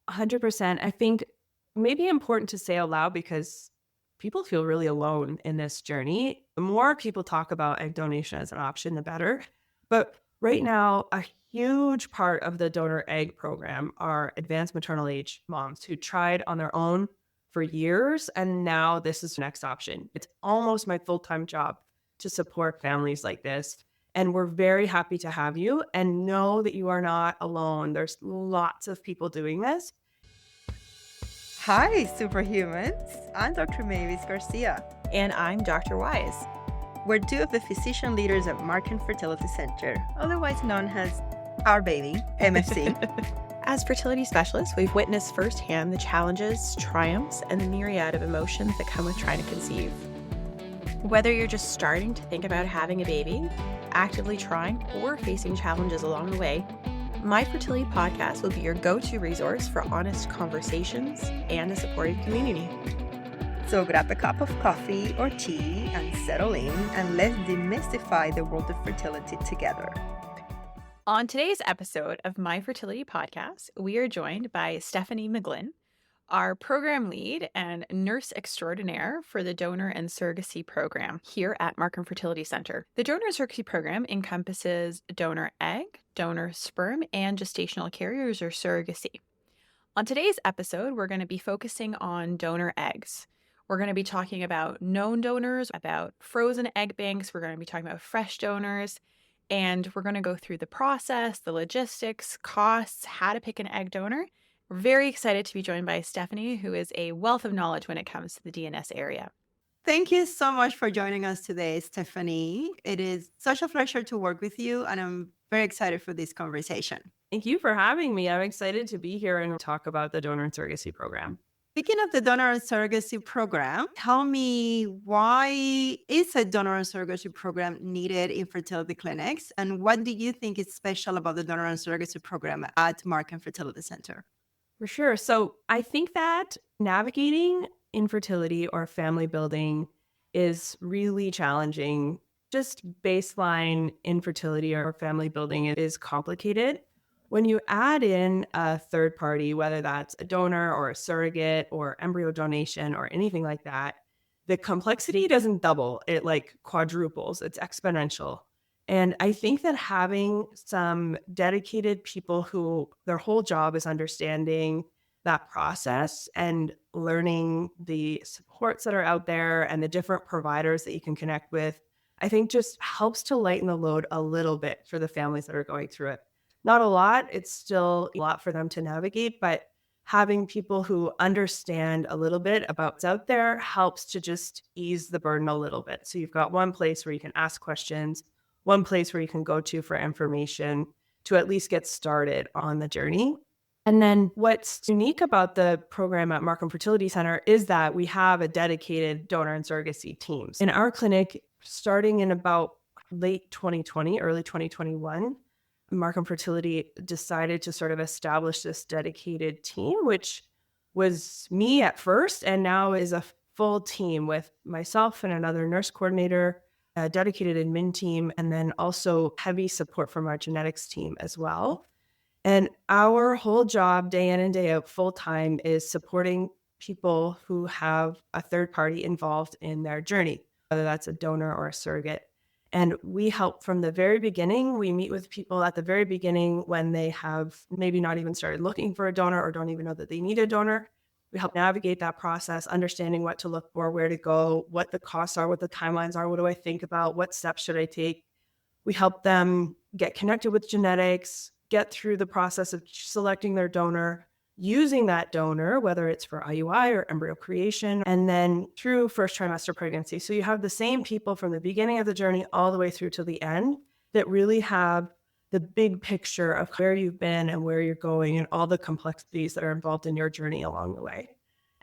100%. I think maybe important to say out loud because people feel really alone in this journey. The more people talk about egg donation as an option, the better. But right now, a huge part of the donor egg program are advanced maternal age moms who tried on their own for years. And now this is the next option. It's almost my full-time job to support families like this. And we're very happy to have you and know that you are not alone. There's lots of people doing this. Hi, superhumans. I'm Dr. Mavis Garcia. And I'm Dr. Wise. We're two of the physician leaders at Markham Fertility Centre, otherwise known as our baby, MFC. As fertility specialists, we've witnessed firsthand the challenges, triumphs, and the myriad of emotions that come with trying to conceive. Whether you're just starting to think about having a baby, actively trying, or facing challenges along the way, My Fertility Podcast will be your go-to resource for honest conversations and a supportive community. So grab a cup of coffee or tea and settle in, and let's demystify the world of fertility together. On today's episode of My Fertility Podcast, we are joined by Stefanie McGlynn, our program lead and nurse extraordinaire for the Donor and Surrogacy Program here at Markham Fertility Centre. The Donor and Surrogacy Program encompasses donor egg, donor sperm, and gestational carriers or surrogacy. On today's episode, we're going to be focusing on donor eggs. We're going to be talking about known donors, about frozen egg banks. We're going to be talking about fresh donors. And we're going to go through the process, the logistics, costs, how to pick an egg donor. We're very excited to be joined by Stefanie, who is a wealth of knowledge when it comes to the DNS area. Thank you so much for joining us today, Stefanie. It is such a pleasure to work with you, and I'm very excited for this conversation. Thank you for having me. I'm excited to be here and talk about the Donor and Surrogacy Program. Speaking of the Donor and Surrogacy Program, tell me, why is a Donor and Surrogacy Program needed in fertility clinics? And what do you think is special about the Donor and Surrogacy Program at Markham Fertility Centre? For sure. So I think that navigating infertility or family building is really challenging. Just baseline infertility or family building is complicated. When you add in a third party, whether that's a donor or a surrogate or embryo donation or anything like that, the complexity doesn't double, it like quadruples, it's exponential. And I think that having some dedicated people who their whole job is understanding that process and learning the supports that are out there and the different providers that you can connect with, I think just helps to lighten the load a little bit for the families that are going through it. Not a lot. It's still a lot for them to navigate, but having people who understand a little bit about what's out there helps to just ease the burden a little bit. So you've got one place where you can ask questions, one place where you can go to for information to at least get started on the journey. And then what's unique about the program at Markham Fertility Centre is that we have a dedicated donor and surrogacy teams. In our clinic, starting in about late 2020, early 2021, Markham Fertility decided to sort of establish this dedicated team, which was me at first, and now is a full team with myself and another nurse coordinator, a dedicated admin team, and then also heavy support from our genetics team as well. And our whole job, day in and day out, full time, is supporting people who have a third party involved in their journey, whether that's a donor or a surrogate. And we help from the very beginning. We meet with people at the very beginning when they have maybe not even started looking for a donor or don't even know that they need a donor. We help navigate that process, understanding what to look for, where to go, what the costs are, what the timelines are, what do I think about, what steps should I take. We help them get connected with genetics, get through the process of selecting their donor, using that donor, whether it's for IUI or embryo creation, and then through first trimester pregnancy. So you have the same people from the beginning of the journey all the way through to the end that really have the big picture of where you've been and where you're going and all the complexities that are involved in your journey along the way.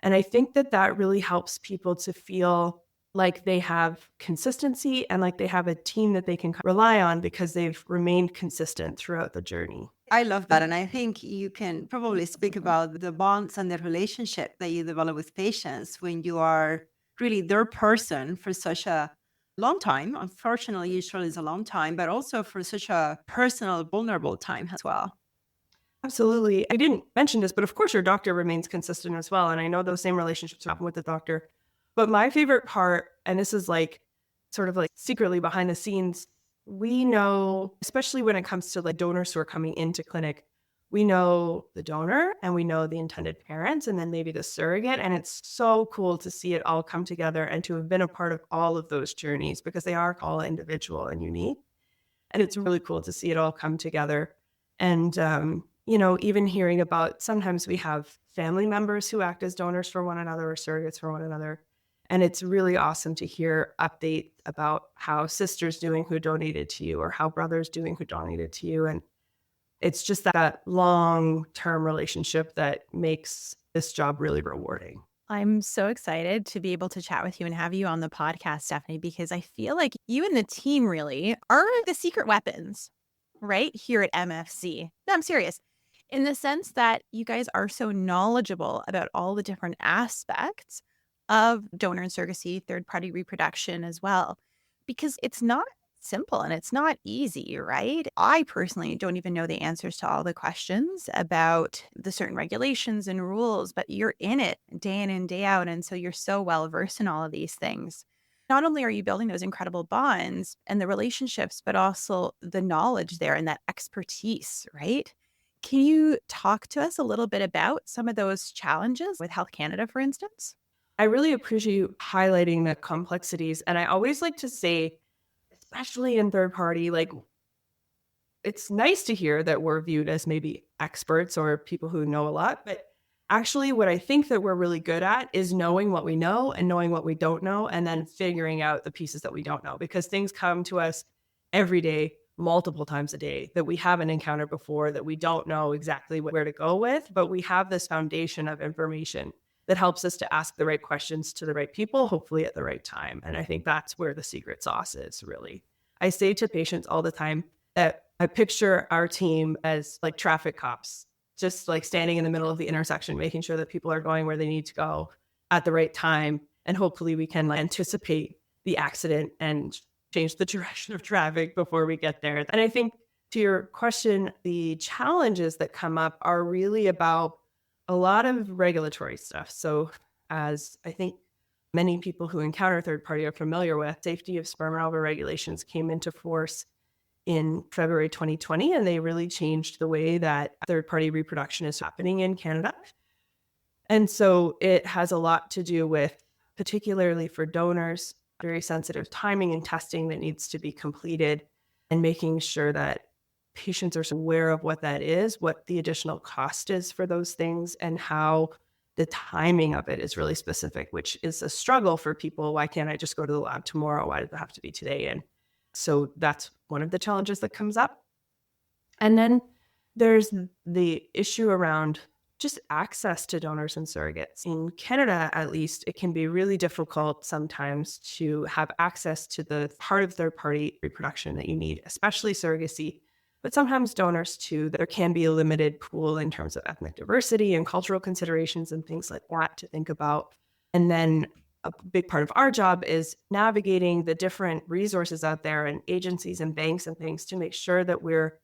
And I think that that really helps people to feel like they have consistency and like they have a team that they can rely on because they've remained consistent throughout the journey. I love that. And I think you can probably speak about the bonds and the relationship that you develop with patients when you are really their person for such a long time. Unfortunately, usually it's a long time, but also for such a personal, vulnerable time as well. Absolutely. I didn't mention this, but of course your doctor remains consistent as well. And I know those same relationships happen with the doctor. But my favorite part, and this is like sort of like secretly behind the scenes, we know, especially when it comes to like donors who are coming into clinic, we know the donor and we know the intended parents and then maybe the surrogate. And it's so cool to see it all come together and to have been a part of all of those journeys because they are all individual and unique. And it's really cool to see it all come together. And, even hearing about sometimes we have family members who act as donors for one another or surrogates for one another. And it's really awesome to hear updates about how sister's doing who donated to you or how brother's doing who donated to you. And it's just that long-term relationship that makes this job really rewarding. I'm so excited to be able to chat with you and have you on the podcast, Stephanie, because I feel like you and the team really are the secret weapons right here at MFC. No, I'm serious. In the sense that you guys are so knowledgeable about all the different aspects of donor and surrogacy, third-party reproduction as well, because it's not simple and it's not easy, right? I personally don't even know the answers to all the questions about the certain regulations and rules, but you're in it day in and day out. And so you're so well versed in all of these things. Not only are you building those incredible bonds and the relationships, but also the knowledge there and that expertise, right? Can you talk to us a little bit about some of those challenges with Health Canada, for instance? I really appreciate you highlighting the complexities. And I always like to say, especially in third party, like it's nice to hear that we're viewed as maybe experts or people who know a lot. But actually, what I think that we're really good at is knowing what we know and knowing what we don't know, and then figuring out the pieces that we don't know, because things come to us every day, multiple times a day that we haven't encountered before, that we don't know exactly where to go with. But we have this foundation of information that helps us to ask the right questions to the right people, hopefully at the right time. And I think that's where the secret sauce is, really. I say to patients all the time that I picture our team as like traffic cops, just like standing in the middle of the intersection, making sure that people are going where they need to go at the right time. And hopefully we can like anticipate the accident and change the direction of traffic before we get there. And I think to your question, the challenges that come up are really about a lot of regulatory stuff. So as I think many people who encounter third party are familiar with, safety of sperm removal regulations came into force in February 2020, and they really changed the way that third party reproduction is happening in Canada. And so it has a lot to do with, particularly for donors, very sensitive timing and testing that needs to be completed and making sure that patients are aware of what that is, what the additional cost is for those things, and how the timing of it is really specific, which is a struggle for people. Why can't I just go to the lab tomorrow? Why does it have to be today? And so that's one of the challenges that comes up. And then there's the issue around just access to donors and surrogates. In Canada, at least, it can be really difficult sometimes to have access to the part of third-party reproduction that you need, especially surrogacy, but sometimes donors too. There can be a limited pool in terms of ethnic diversity and cultural considerations and things like that to think about. And then a big part of our job is navigating the different resources out there and agencies and banks and things to make sure that we're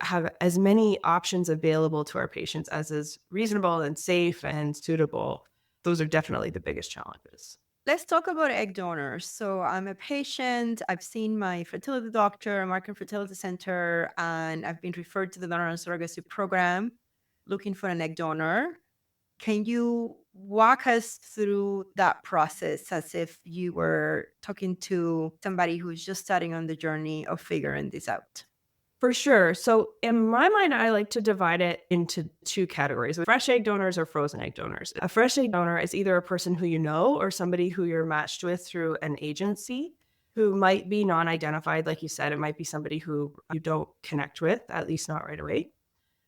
have as many options available to our patients as is reasonable and safe and suitable. Those are definitely the biggest challenges. Let's talk about egg donors. So I'm a patient. I've seen my fertility doctor, Markham Fertility Centre, and I've been referred to the donor and surrogacy program looking for an egg donor. Can you walk us through that process as if you were talking to somebody who's just starting on the journey of figuring this out? For sure. So in my mind, I like to divide it into two categories: fresh egg donors or frozen egg donors. A fresh egg donor is either a person who you know or somebody who you're matched with through an agency who might be non-identified. Like you said, it might be somebody who you don't connect with, at least not right away.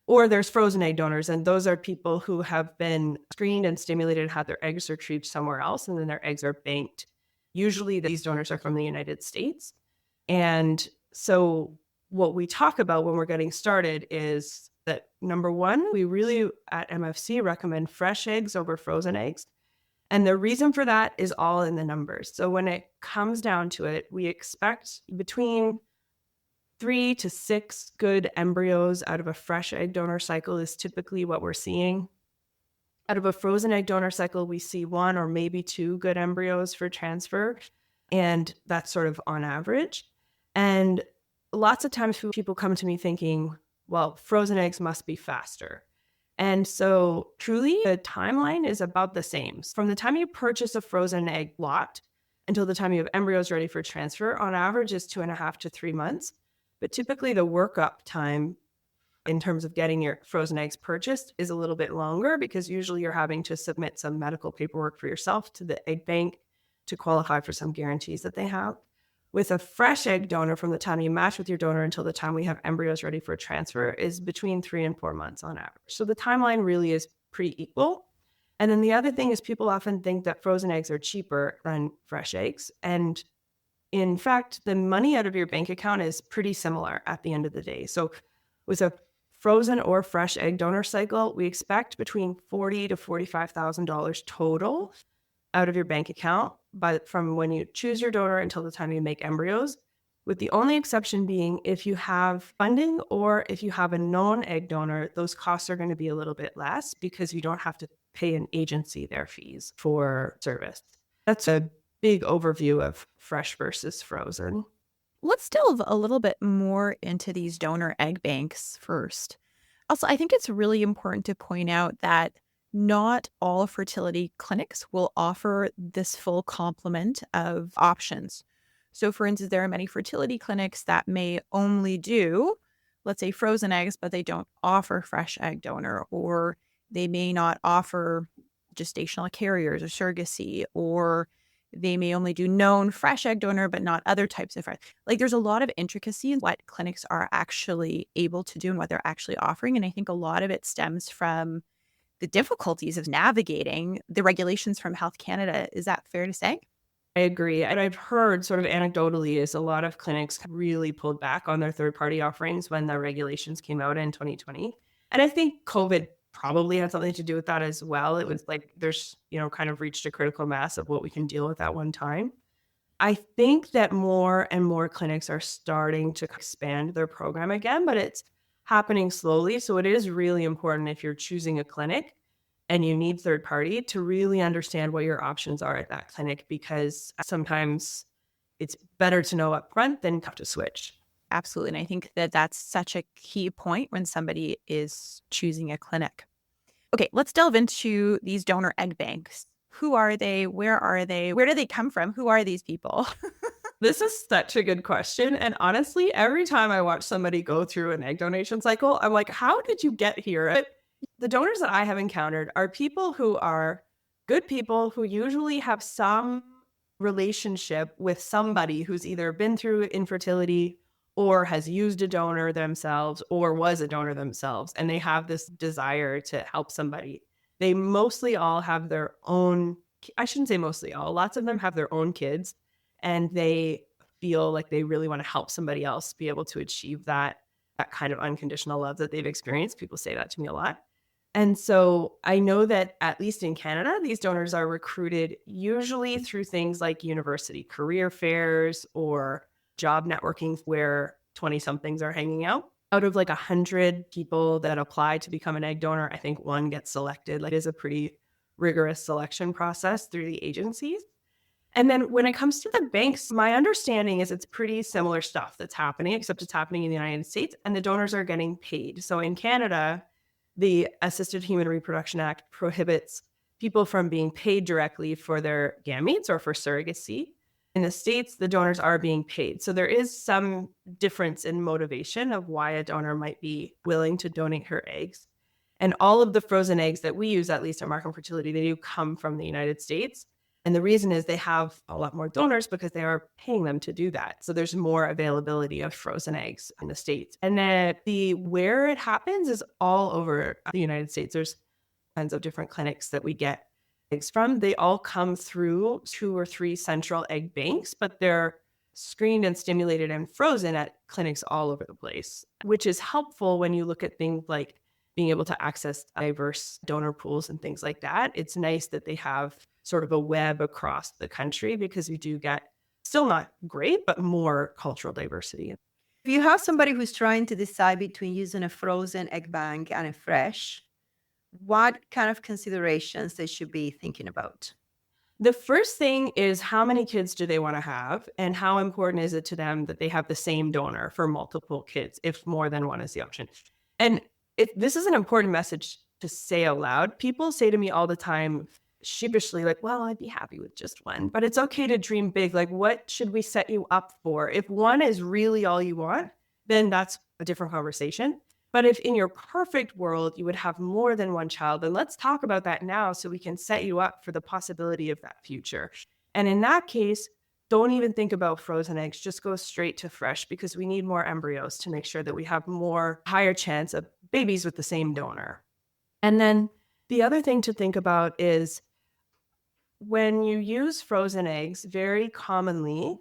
Or there's frozen egg donors, and those are people who have been screened and stimulated, had their eggs retrieved somewhere else, and then their eggs are banked. Usually these donors are from the United States. And so what we talk about when we're getting started is that, number one, we really at MFC recommend fresh eggs over frozen eggs. And the reason for that is all in the numbers. So when it comes down to it, we expect between 3 to 6 good embryos out of a fresh egg donor cycle is typically what we're seeing. Out of a frozen egg donor cycle, we see 1 or maybe 2 good embryos for transfer, and that's sort of on average. And lots of times people come to me thinking, well, frozen eggs must be faster. And so truly, the timeline is about the same. From the time you purchase a frozen egg lot until the time you have embryos ready for transfer, on average is 2.5 to 3 months. But typically the workup time in terms of getting your frozen eggs purchased is a little bit longer, because usually you're having to submit some medical paperwork for yourself to the egg bank to qualify for some guarantees that they have. With a fresh egg donor, from the time you match with your donor until the time we have embryos ready for transfer is between 3 and 4 months on average. So the timeline really is pretty equal. And then the other thing is people often think that frozen eggs are cheaper than fresh eggs. And in fact, the money out of your bank account is pretty similar at the end of the day. So with a frozen or fresh egg donor cycle, we expect between $40,000 to $45,000 total out of your bank account, but from when you choose your donor until the time you make embryos, with the only exception being if you have funding or if you have a known egg donor, those costs are going to be a little bit less because you don't have to pay an agency their fees for service. That's a big overview of fresh versus frozen. Let's delve a little bit more into these donor egg banks first. Also, I think it's really important to point out that not all fertility clinics will offer this full complement of options. So, for instance, there are many fertility clinics that may only do, let's say, frozen eggs, but they don't offer fresh egg donor, or they may not offer gestational carriers or surrogacy, or they may only do known fresh egg donor, but not other types of fresh. Like, there's a lot of intricacy in what clinics are actually able to do and what they're actually offering. And I think a lot of it stems from the difficulties of navigating the regulations from Health Canada. Is that fair to say? I agree. And I've heard sort of anecdotally is a lot of clinics really pulled back on their third-party offerings when the regulations came out in 2020. And I think COVID probably had something to do with that as well. It was like there's, kind of reached a critical mass of what we can deal with at one time. I think that more and more clinics are starting to expand their program again, but it's happening slowly. So it is really important if you're choosing a clinic and you need third party to really understand what your options are at that clinic, because sometimes it's better to know up front than have to switch. Absolutely. And I think that that's such a key point when somebody is choosing a clinic. Okay, let's delve into these donor egg banks. Who are they? Where are they? Where do they come from? Who are these people? This is such a good question. And honestly, every time I watch somebody go through an egg donation cycle, I'm like, how did you get here? The donors that I have encountered are people who are good people who usually have some relationship with somebody who's either been through infertility or has used a donor themselves or was a donor themselves. And they have this desire to help somebody. They mostly all have their own, I shouldn't say mostly all, lots of them have their own kids, and they feel like they really want to help somebody else be able to achieve that kind of unconditional love that they've experienced. People say that to me a lot. And so I know that at least in Canada, these donors are recruited usually through things like university career fairs or job networking where 20-somethings are hanging out. Out of like 100 people that apply to become an egg donor, I think one gets selected. Like, it is a pretty rigorous selection process through the agencies. And then when it comes to the banks, my understanding is it's pretty similar stuff that's happening, except it's happening in the United States and the donors are getting paid. So in Canada, the Assisted Human Reproduction Act prohibits people from being paid directly for their gametes or for surrogacy. In the States, the donors are being paid. So there is some difference in motivation of why a donor might be willing to donate her eggs. And all of the frozen eggs that we use, at least at Markham Fertility, they do come from the United States. And the reason is they have a lot more donors because they are paying them to do that. So there's more availability of frozen eggs in the States. And then where it happens is all over the United States. There's kinds of different clinics that we get eggs from. They all come through 2 or 3 central egg banks, but they're screened and stimulated and frozen at clinics all over the place, which is helpful when you look at things like being able to access diverse donor pools and things like that. It's nice that they have sort of a web across the country because you do get, still not great, but more cultural diversity. If you have somebody who's trying to decide between using a frozen egg bank and a fresh, what kind of considerations they should be thinking about? The first thing is, how many kids do they want to have, and how important is it to them that they have the same donor for multiple kids if more than one is the option? And this is an important message to say out loud. People say to me all the time, sheepishly, like, well, I'd be happy with just one, but it's okay to dream big. Like, what should we set you up for? If one is really all you want, then that's a different conversation. But if in your perfect world, you would have more than one child, then let's talk about that now so we can set you up for the possibility of that future. And in that case, don't even think about frozen eggs, just go straight to fresh, because we need more embryos to make sure that we have higher chance of babies with the same donor. And then the other thing to think about is, when you use frozen eggs, very commonly,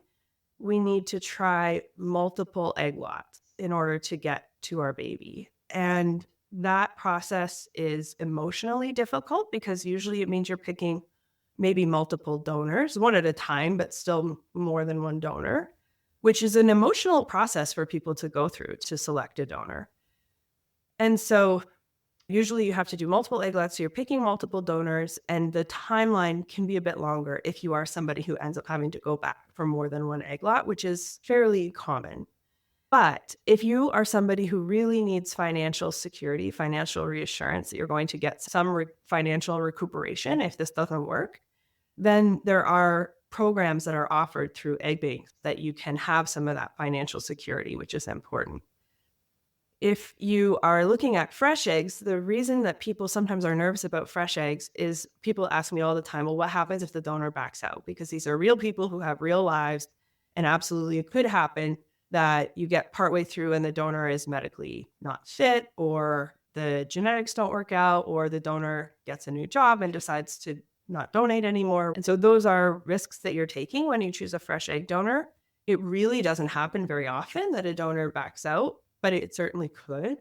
we need to try multiple egg lots in order to get to our baby. And that process is emotionally difficult because usually it means you're picking maybe multiple donors, one at a time, but still more than one donor, which is an emotional process for people to go through to select a donor. And so usually you have to do multiple egg lots, so you're picking multiple donors, and the timeline can be a bit longer if you are somebody who ends up having to go back for more than one egg lot, which is fairly common. But if you are somebody who really needs financial security, financial reassurance that you're going to get some financial recuperation if this doesn't work, then there are programs that are offered through egg banks that you can have some of that financial security, which is important. If you are looking at fresh eggs, the reason that people sometimes are nervous about fresh eggs is people ask me all the time, well, what happens if the donor backs out? Because these are real people who have real lives, and absolutely it could happen that you get partway through and the donor is medically not fit, or the genetics don't work out, or the donor gets a new job and decides to not donate anymore. And so those are risks that you're taking when you choose a fresh egg donor. It really doesn't happen very often that a donor backs out, but it certainly could.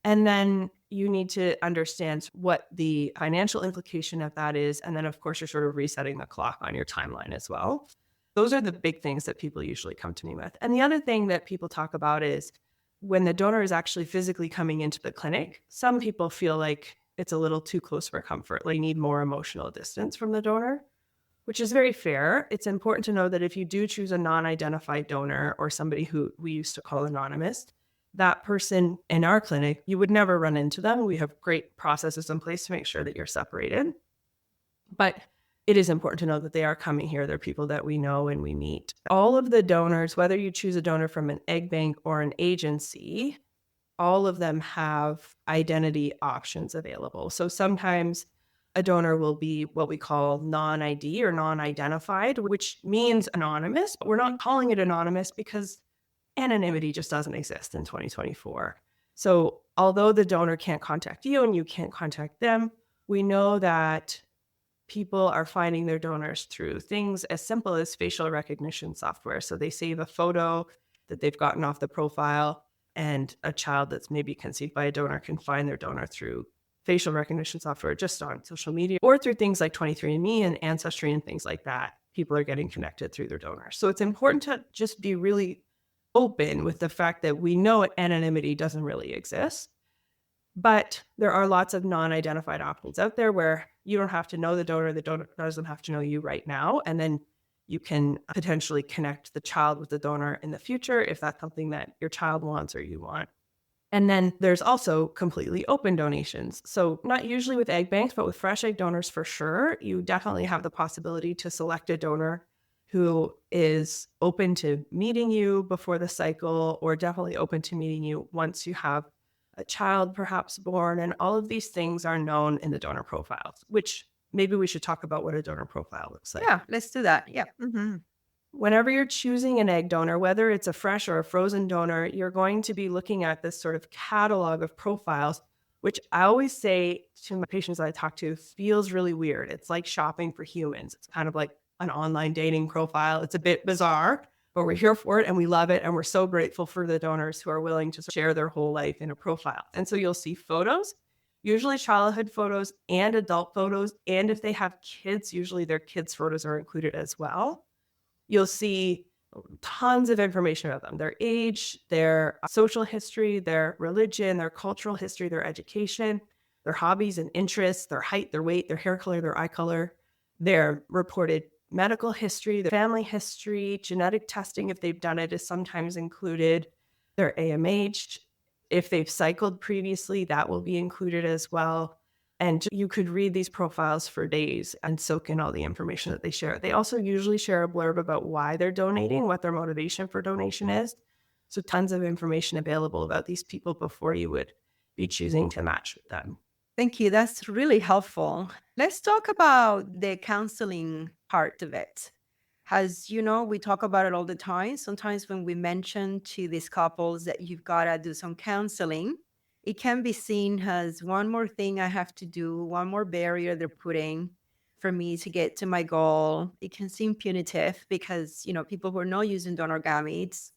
And then you need to understand what the financial implication of that is. And then, of course, you're sort of resetting the clock on your timeline as well. Those are the big things that people usually come to me with. And the other thing that people talk about is when the donor is actually physically coming into the clinic, some people feel like it's a little too close for comfort. They need more emotional distance from the donor, which is very fair. It's important to know that if you do choose a non-identified donor or somebody who we used to call anonymous, that person in our clinic, you would never run into them. We have great processes in place to make sure that you're separated. But it is important to know that they are coming here. They're people that we know and we meet. All of the donors, whether you choose a donor from an egg bank or an agency, all of them have identity options available. So sometimes a donor will be what we call non-ID or non-identified, which means anonymous, but we're not calling it anonymous because anonymity just doesn't exist in 2024. So although the donor can't contact you and you can't contact them, we know that people are finding their donors through things as simple as facial recognition software. So they save a photo that they've gotten off the profile, and a child that's maybe conceived by a donor can find their donor through facial recognition software just on social media, or through things like 23andMe and Ancestry and things like that. People are getting connected through their donors. So it's important to just be really open with the fact that we know anonymity doesn't really exist. But there are lots of non-identified options out there where you don't have to know the donor doesn't have to know you right now. And then you can potentially connect the child with the donor in the future if that's something that your child wants or you want. And then there's also completely open donations. So not usually with egg banks, but with fresh egg donors for sure, you definitely have the possibility to select a donor who is open to meeting you before the cycle, or definitely open to meeting you once you have a child perhaps born. And all of these things are known in the donor profiles, which maybe we should talk about what a donor profile looks like. Yeah, let's do that. Yeah. Mm-hmm. Whenever you're choosing an egg donor, whether it's a fresh or a frozen donor, you're going to be looking at this sort of catalog of profiles, which I always say to my patients that I talk to feels really weird. It's like shopping for humans. It's kind of like an online dating profile. It's a bit bizarre, but we're here for it and we love it. And we're so grateful for the donors who are willing to share their whole life in a profile. And so you'll see photos, usually childhood photos and adult photos. And if they have kids, usually their kids' photos are included as well. You'll see tons of information about them, their age, their social history, their religion, their cultural history, their education, their hobbies and interests, their height, their weight, their hair color, their eye color, their reported medical history, their family history, genetic testing, if they've done it, is sometimes included, their AMH. If they've cycled previously, that will be included as well. And you could read these profiles for days and soak in all the information that they share. They also usually share a blurb about why they're donating, what their motivation for donation is. So tons of information available about these people before you would be choosing to match with them. Thank you. That's really helpful. Let's talk about the counseling part of it. As you know, we talk about it all the time. Sometimes when we mention to these couples that you've got to do some counseling, it can be seen as one more thing I have to do, one more barrier they're putting for me to get to my goal. It can seem punitive because, people who are not using donor gametes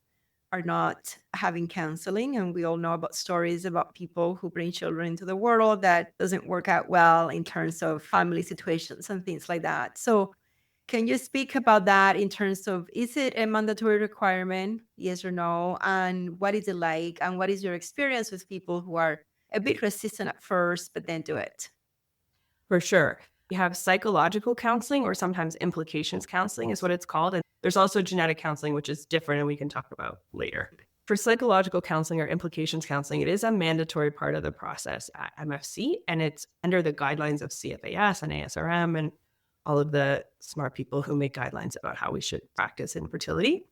are not having counseling. And we all know about stories about people who bring children into the world that doesn't work out well in terms of family situations and things like that. So can you speak about that in terms of, is it a mandatory requirement? Yes or no? And what is it like? And what is your experience with people who are a bit resistant at first, but then do it? For sure. You have psychological counseling, or sometimes implications counseling is what it's called. And there's also genetic counseling, which is different and we can talk about later. For psychological counseling or implications counseling, it is a mandatory part of the process at MFC, and it's under the guidelines of CFAS and ASRM and all of the smart people who make guidelines about how we should practice infertility.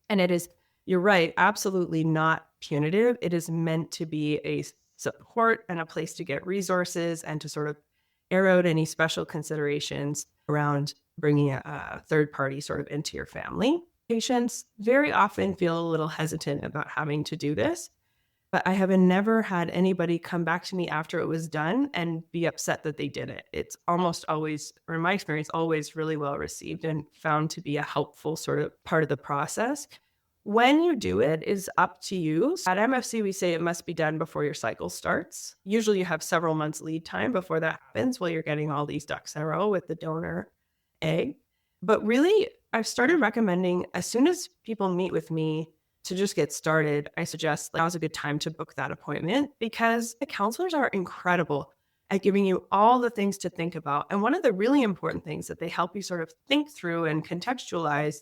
And it is, you're right, absolutely not punitive. It is meant to be a support and a place to get resources and to sort of air out any special considerations around bringing a third party sort of into your family. Patients very often feel a little hesitant about having to do this, but I have never had anybody come back to me after it was done and be upset that they did it. It's almost always, or in my experience, always really well received and found to be a helpful sort of part of the process. When you do it is up to you. At MFC, we say it must be done before your cycle starts. Usually you have several months lead time before that happens while you're getting all these ducks in a row with the donor egg. But really, I've started recommending as soon as people meet with me to just get started, I suggest now's a good time to book that appointment because the counselors are incredible at giving you all the things to think about. And one of the really important things that they help you sort of think through and contextualize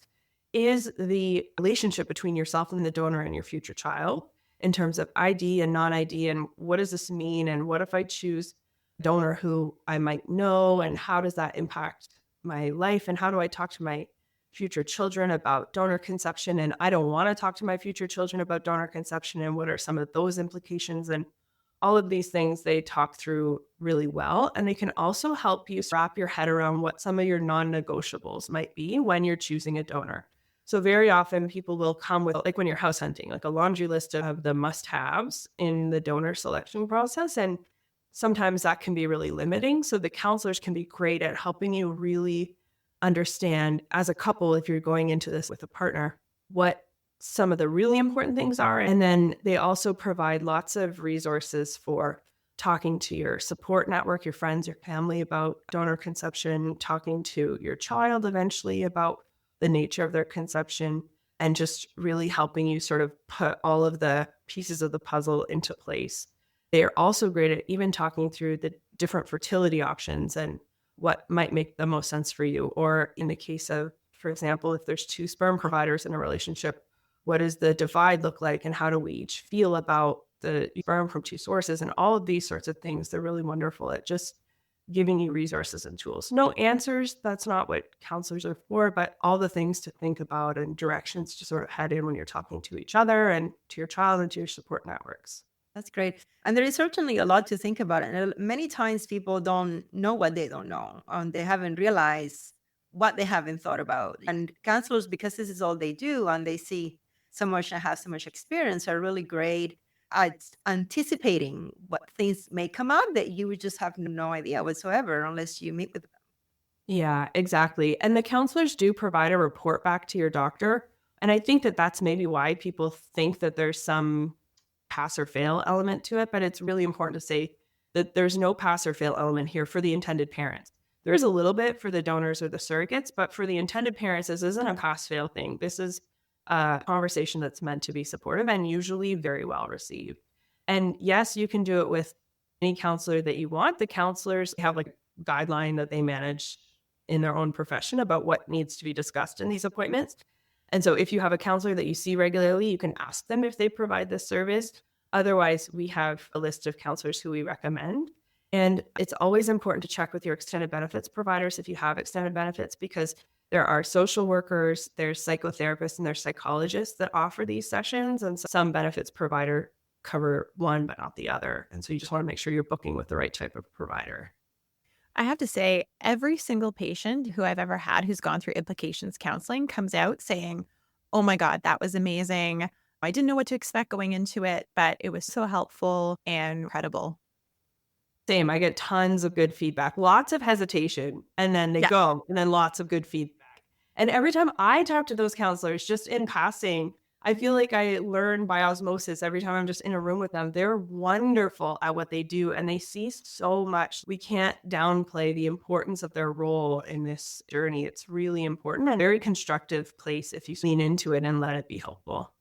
is the relationship between yourself and the donor and your future child in terms of ID and non-ID, and what does this mean, and what if I choose a donor who I might know, and how does that impact my life, and how do I talk to my future children about donor conception, and I don't want to talk to my future children about donor conception, and what are some of those implications, and all of these things they talk through really well. And they can also help you wrap your head around what some of your non-negotiables might be when you're choosing a donor. So very often people will come with, like when you're house hunting, like a laundry list of the must-haves in the donor selection process. And sometimes that can be really limiting. So the counselors can be great at helping you really understand as a couple, if you're going into this with a partner, what some of the really important things are. And then they also provide lots of resources for talking to your support network, your friends, your family about donor conception, talking to your child eventually about the nature of their conception, and just really helping you sort of put all of the pieces of the puzzle into place. They are also great at even talking through the different fertility options and what might make the most sense for you. Or in the case of, for example, if there's two sperm providers in a relationship, what does the divide look like, and how do we each feel about the sperm from two sources, and all of these sorts of things. They're really wonderful at just giving you resources and tools. No answers, that's not what counselors are for, but all the things to think about and directions to sort of head in when you're talking to each other and to your child and to your support networks. That's great. And there is certainly a lot to think about. And many times people don't know what they don't know, and they haven't realized what they haven't thought about. And counselors, because this is all they do and they see so much and have so much experience, are really great at anticipating what things may come up that you would just have no idea whatsoever unless you meet with them. Yeah, exactly. And the counselors do provide a report back to your doctor. And I think that that's maybe why people think that there's some pass or fail element to it. But it's really important to say that there's no pass or fail element here for the intended parents. There is a little bit for the donors or the surrogates, but for the intended parents, this isn't a pass-fail thing. This is a conversation that's meant to be supportive and usually very well received. And yes, you can do it with any counselor that you want. The counselors have like a guideline that they manage in their own profession about what needs to be discussed in these appointments. And so if you have a counselor that you see regularly, you can ask them if they provide this service. Otherwise, we have a list of counselors who we recommend. And it's always important to check with your extended benefits providers if you have extended benefits, because there are social workers, there's psychotherapists, and there's psychologists that offer these sessions. And some benefits provider cover one, but not the other. And so you just want to make sure you're booking with the right type of provider. I have to say, every single patient who I've ever had who's gone through implications counseling comes out saying, oh my God, that was amazing. I didn't know what to expect going into it, but it was so helpful and incredible. Same. I get tons of good feedback, lots of hesitation, and then they go, and then lots of good feedback. And every time I talk to those counselors, just in passing, I feel like I learn by osmosis every time I'm just in a room with them. They're wonderful at what they do, and they see so much. We can't downplay the importance of their role in this journey. It's really important and a very constructive place if you lean into it and let it be helpful.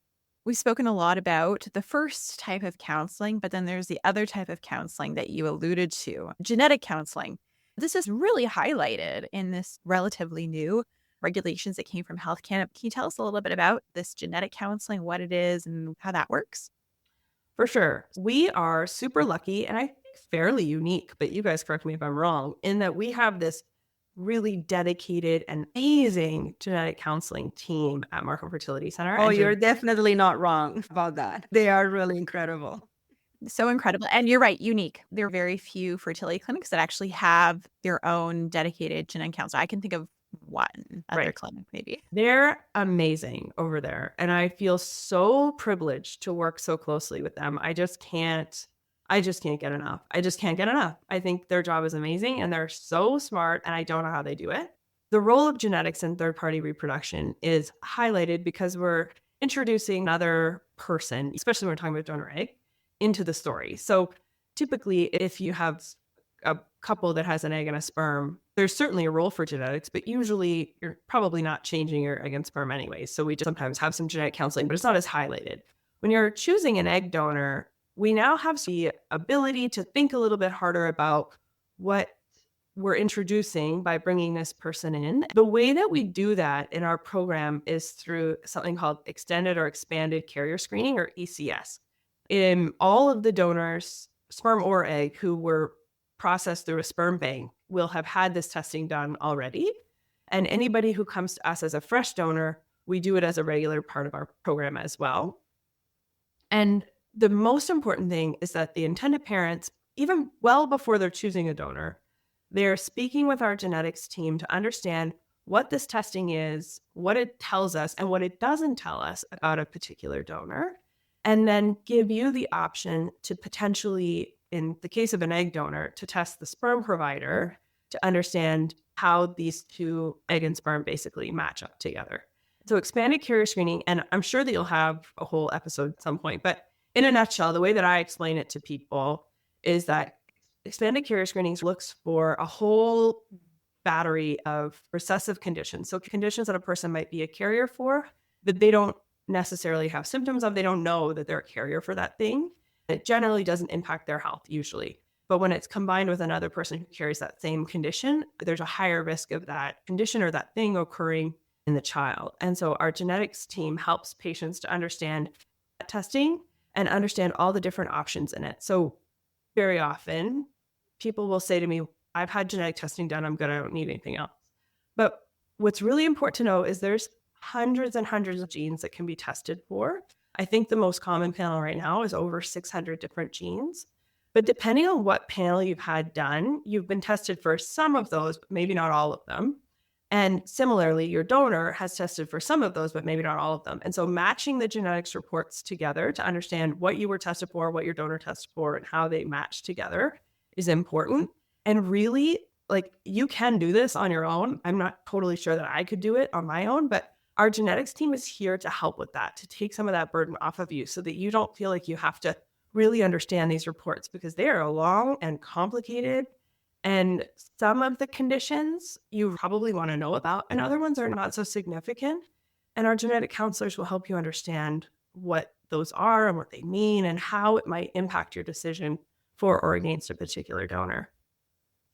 We've spoken a lot about the first type of counseling, but then there's the other type of counseling that you alluded to, genetic counseling. This is really highlighted in this relatively new regulations that came from Health Canada. Can you tell us a little bit about this genetic counseling, what it is, and how that works? For sure. We are super lucky, and I think fairly unique, but you guys correct me if I'm wrong, in that we have this really dedicated and amazing genetic counseling team at Markham Fertility Centre. Oh, you're definitely not wrong about that. They are really incredible. So incredible. And you're right, unique. There are very few fertility clinics that actually have their own dedicated genetic counselor. I can think of one other clinic, maybe. They're amazing over there. And I feel so privileged to work so closely with them. I just can't get enough. I think their job is amazing and they're so smart, and I don't know how they do it. The role of genetics in third-party reproduction is highlighted because we're introducing another person, especially when we're talking about donor egg, into the story. So typically, if you have a couple that has an egg and a sperm, there's certainly a role for genetics, but usually you're probably not changing your egg and sperm anyway. So we just sometimes have some genetic counseling, but it's not as highlighted. When you're choosing an egg donor, we now have the ability to think a little bit harder about what we're introducing by bringing this person in. The way that we do that in our program is through something called extended or expanded carrier screening, or ECS. In all of the donors, sperm or egg, who were processed through a sperm bank will have had this testing done already. And anybody who comes to us as a fresh donor, we do it as a regular part of our program as well. And the most important thing is that the intended parents, even well before they're choosing a donor, they're speaking with our genetics team to understand what this testing is, what it tells us, and what it doesn't tell us about a particular donor, and then give you the option to potentially, in the case of an egg donor, to test the sperm provider to understand how these two egg and sperm basically match up together. So expanded carrier screening, and I'm sure that you'll have a whole episode at some point, but in a nutshell, the way that I explain it to people is that expanded carrier screening looks for a whole battery of recessive conditions. So conditions that a person might be a carrier for, that they don't necessarily have symptoms of, they don't know that they're a carrier for that thing. It generally doesn't impact their health usually. But when it's combined with another person who carries that same condition, there's a higher risk of that condition or that thing occurring in the child. And so our genetics team helps patients to understand that testing and understand all the different options in it. So very often people will say to me, I've had genetic testing done, I'm good, I don't need anything else. But what's really important to know is there's hundreds and hundreds of genes that can be tested for. I think the most common panel right now is over 600 different genes. But depending on what panel you've had done, you've been tested for some of those, but maybe not all of them. And similarly, your donor has tested for some of those, but maybe not all of them. And so matching the genetics reports together to understand what you were tested for, what your donor tested for, and how they match together is important. And really, like, you can do this on your own. I'm not totally sure that I could do it on my own, but our genetics team is here to help with that, to take some of that burden off of you so that you don't feel like you have to really understand these reports, because they are long and complicated And some of the conditions you probably want to know about, and other ones are not so significant. And our genetic counselors will help you understand what those are and what they mean and how it might impact your decision for or against a particular donor.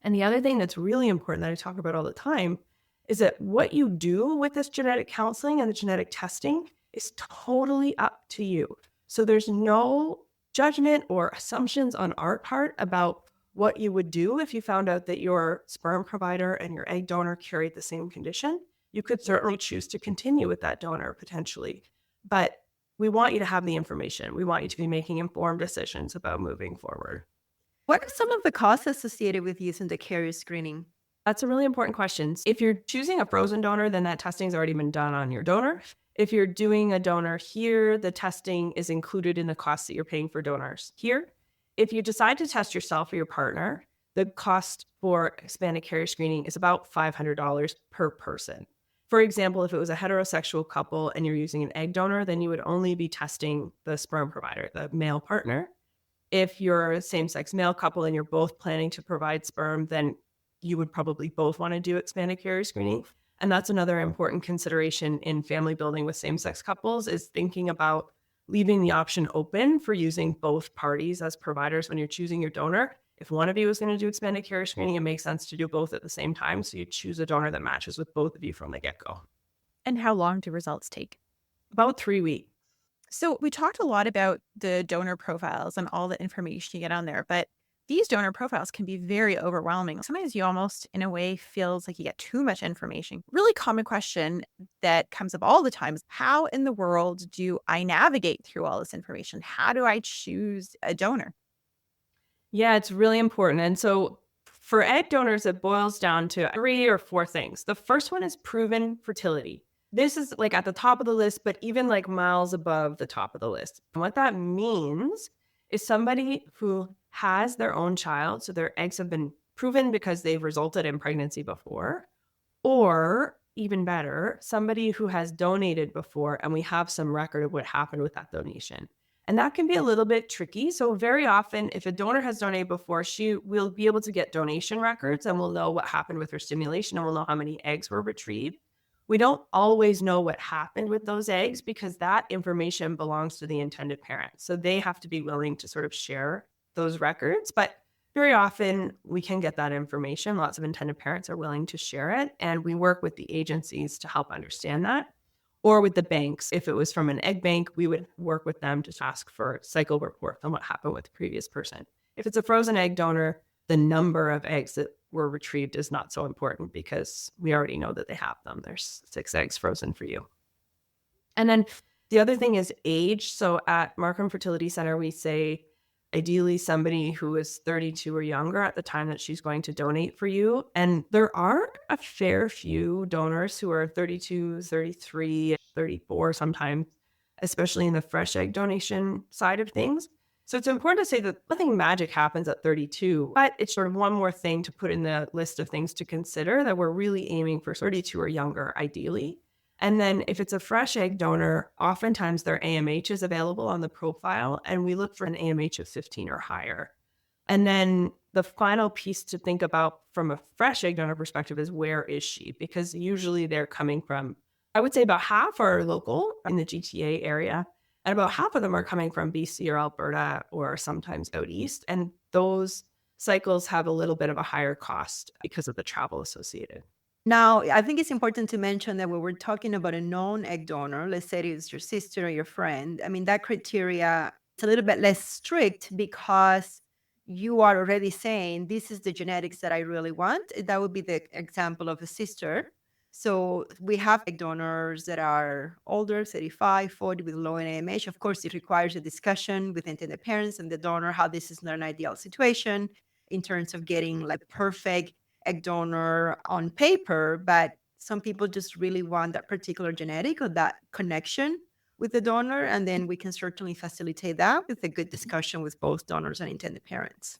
And the other thing that's really important that I talk about all the time is that what you do with this genetic counseling and the genetic testing is totally up to you. So there's no judgment or assumptions on our part about what you would do if you found out that your sperm provider and your egg donor carried the same condition. You could certainly choose to continue with that donor potentially, but we want you to have the information. We want you to be making informed decisions about moving forward. What are some of the costs associated with using the carrier screening? That's a really important question. If you're choosing a frozen donor, then that testing's already been done on your donor. If you're doing a donor here, the testing is included in the costs that you're paying for donors here. If you decide to test yourself or your partner, the cost for expanded carrier screening is about $500 per person. For example, if it was a heterosexual couple and you're using an egg donor, then you would only be testing the sperm provider, the male partner. If you're a same-sex male couple and you're both planning to provide sperm, then you would probably both want to do expanded carrier screening. And that's another important consideration in family building with same-sex couples, is thinking about leaving the option open for using both parties as providers when you're choosing your donor. If one of you is going to do expanded carrier screening, it makes sense to do both at the same time. So you choose a donor that matches with both of you from the get-go. And how long do results take? About 3 weeks. So we talked a lot about the donor profiles and all the information you get on there, but these donor profiles can be very overwhelming. Sometimes you almost, in a way, feels like you get too much information. Really common question that comes up all the time is, how in the world do I navigate through all this information? How do I choose a donor? Yeah, it's really important. And so for egg donors, it boils down to 3 or 4 things. The first one is proven fertility. This is like at the top of the list, but even like miles above the top of the list. And what that means is somebody who has their own child, so their eggs have been proven because they've resulted in pregnancy before, or even better, somebody who has donated before and we have some record of what happened with that donation. And that can be a little bit tricky. So very often, if a donor has donated before, she will be able to get donation records and we'll know what happened with her stimulation and we'll know how many eggs were retrieved. We don't always know what happened with those eggs because that information belongs to the intended parent. So they have to be willing to sort of share those records. But very often we can get that information. Lots of intended parents are willing to share it. And we work with the agencies to help understand that. Or with the banks. If it was from an egg bank, we would work with them to ask for cycle reports on what happened with the previous person. If it's a frozen egg donor, the number of eggs that were retrieved is not so important because we already know that they have them. There's 6 eggs frozen for you. And then the other thing is age. So at Markham Fertility Centre, we say ideally somebody who is 32 or younger at the time that she's going to donate for you. And there are a fair few donors who are 32, 33, 34 sometimes, especially in the fresh egg donation side of things. So it's important to say that nothing magic happens at 32, but it's sort of one more thing to put in the list of things to consider, that we're really aiming for 32 or younger, ideally. And then if it's a fresh egg donor, oftentimes their AMH is available on the profile, and we look for an AMH of 15 or higher. And then the final piece to think about from a fresh egg donor perspective is, where is she? Because usually they're coming from, I would say about half are local in the GTA area, and about half of them are coming from BC or Alberta or sometimes out east. And those cycles have a little bit of a higher cost because of the travel associated. Now, I think it's important to mention that when we're talking about a known egg donor, let's say it's your sister or your friend, I mean, that criteria is a little bit less strict because you are already saying, this is the genetics that I really want. That would be the example of a sister. So we have egg donors that are older, 35, 40, with low AMH. Of course, it requires a discussion with intended parents and the donor, how this is not an ideal situation in terms of getting like perfect egg donor on paper. But some people just really want that particular genetic or that connection with the donor. And then we can certainly facilitate that with a good discussion with both donors and intended parents.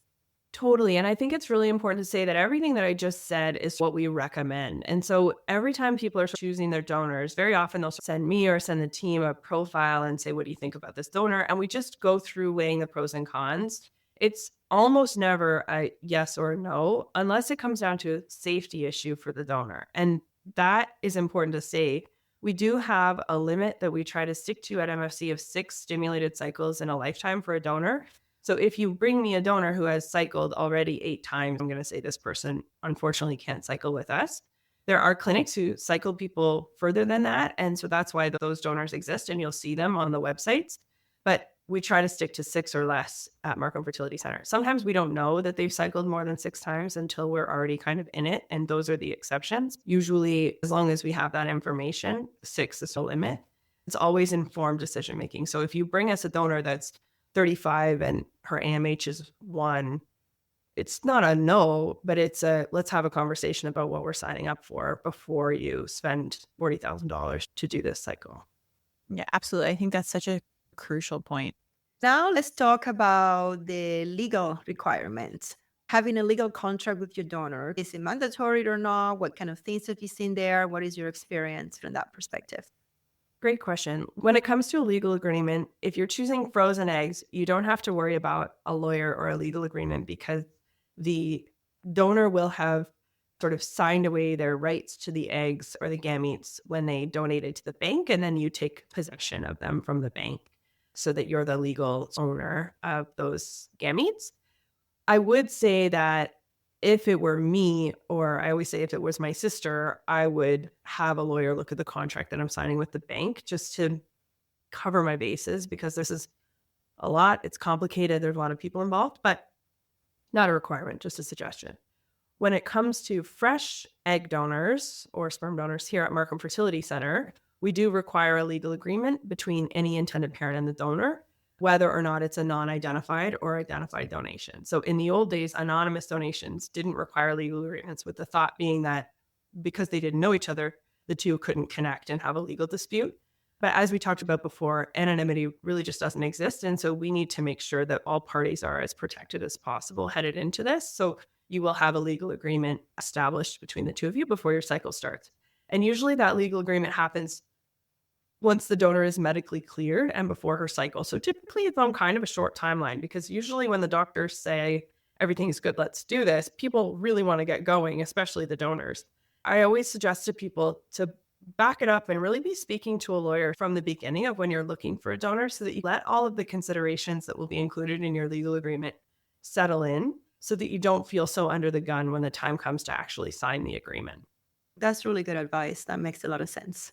Totally. And I think it's really important to say that everything that I just said is what we recommend. And so every time people are choosing their donors, very often they'll send me or send the team a profile and say, what do you think about this donor? And we just go through weighing the pros and cons. It's almost never a yes or a no, unless it comes down to a safety issue for the donor. And that is important to say. We do have a limit that we try to stick to at MFC of 6 stimulated cycles in a lifetime for a donor. So if you bring me a donor who has cycled already 8 times, I'm going to say this person unfortunately can't cycle with us. There are clinics who cycle people further than that. And so that's why those donors exist, and you'll see them on the websites. But we try to stick to 6 or less at Markham Fertility Centre. Sometimes we don't know that they've cycled more than 6 times until we're already kind of in it. And those are the exceptions. Usually, as long as we have that information, 6 is the limit. It's always informed decision making. So if you bring us a donor that's 35 and her AMH is 1, it's not a no, but it's a let's have a conversation about what we're signing up for before you spend $40,000 to do this cycle. Yeah, absolutely. I think that's such a crucial point. Now let's talk about the legal requirements. Having a legal contract with your donor, is it mandatory or not? What kind of things have you seen there? What is your experience from that perspective? Great question. When it comes to a legal agreement, if you're choosing frozen eggs, you don't have to worry about a lawyer or a legal agreement because the donor will have sort of signed away their rights to the eggs or the gametes when they donate it to the bank, and then you take possession of them from the bank so that you're the legal owner of those gametes. I would say that if it were me, or I always say if it was my sister, I would have a lawyer look at the contract that I'm signing with the bank just to cover my bases, because this is a lot. It's complicated. There's a lot of people involved, but not a requirement, just a suggestion. When it comes to fresh egg donors or sperm donors here at Markham Fertility Centre, we do require a legal agreement between any intended parent and the donor, whether or not it's a non-identified or identified donation. So in the old days, anonymous donations didn't require legal agreements, with the thought being that because they didn't know each other, the two couldn't connect and have a legal dispute. But as we talked about before, anonymity really just doesn't exist. And so we need to make sure that all parties are as protected as possible headed into this. So you will have a legal agreement established between the two of you before your cycle starts. And usually that legal agreement happens once the donor is medically cleared and before her cycle. So typically it's on kind of a short timeline, because usually when the doctors say everything's good, let's do this, people really want to get going, especially the donors. I always suggest to people to back it up and really be speaking to a lawyer from the beginning of when you're looking for a donor, so that you let all of the considerations that will be included in your legal agreement settle in, so that you don't feel so under the gun when the time comes to actually sign the agreement. That's really good advice. That makes a lot of sense.